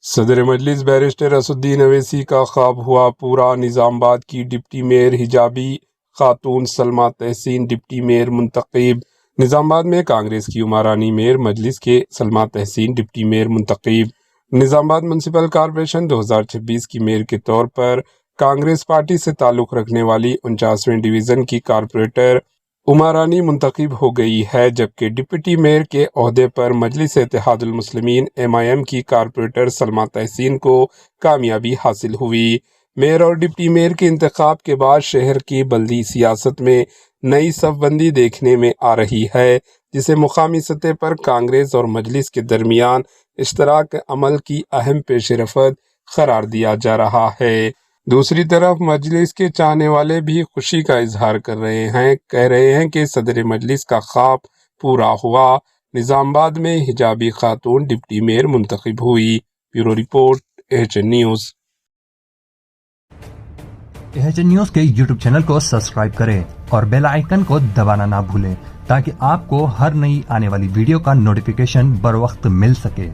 صدر مجلس بیرسٹر اسدالدین اویسی کا خواب ہوا پورا۔ نظام آباد کی ڈپٹی میئر حجابی خاتون سلمیٰ تحسین ڈپٹی میئر منتخب۔ نظام آباد میں کانگریس کی عمرانی میئر مجلس کے سلمیٰ تحسین ڈپٹی میئر منتخب۔ نظام آباد میونسپل کارپوریشن 2026 کی میئر کے طور پر کانگریس پارٹی سے تعلق رکھنے والی 49ویں ڈویژن کی کارپوریٹر عمرانی منتخب ہو گئی ہے، جبکہ ڈپٹی میئر کے عہدے پر مجلس اتحاد المسلمین MIM کی کارپوریٹر سلمیٰ تحسین کو کامیابی حاصل ہوئی۔ میئر اور ڈپٹی میئر کے انتخاب کے بعد شہر کی بلدی سیاست میں نئی صف بندی دیکھنے میں آ رہی ہے، جسے مقامی سطح پر کانگریس اور مجلس کے درمیان اشتراک عمل کی اہم پیش رفت قرار دیا جا رہا ہے۔ دوسری طرف مجلس کے چاہنے والے بھی خوشی کا اظہار کر رہے ہیں، کہہ رہے ہیں کہ صدر مجلس کا خواب پورا ہوا، نظام آباد میں حجابی خاتون ڈپٹی میئر منتخب ہوئی۔ Bureau report AHN news. AHN news کے YouTube چینل کو سبسکرائب کریں اور بیل آئیکن کو دبانا نہ بھولیں تاکہ آپ کو ہر نئی آنے والی ویڈیو کا نوٹیفیکیشن بر وقت مل سکے۔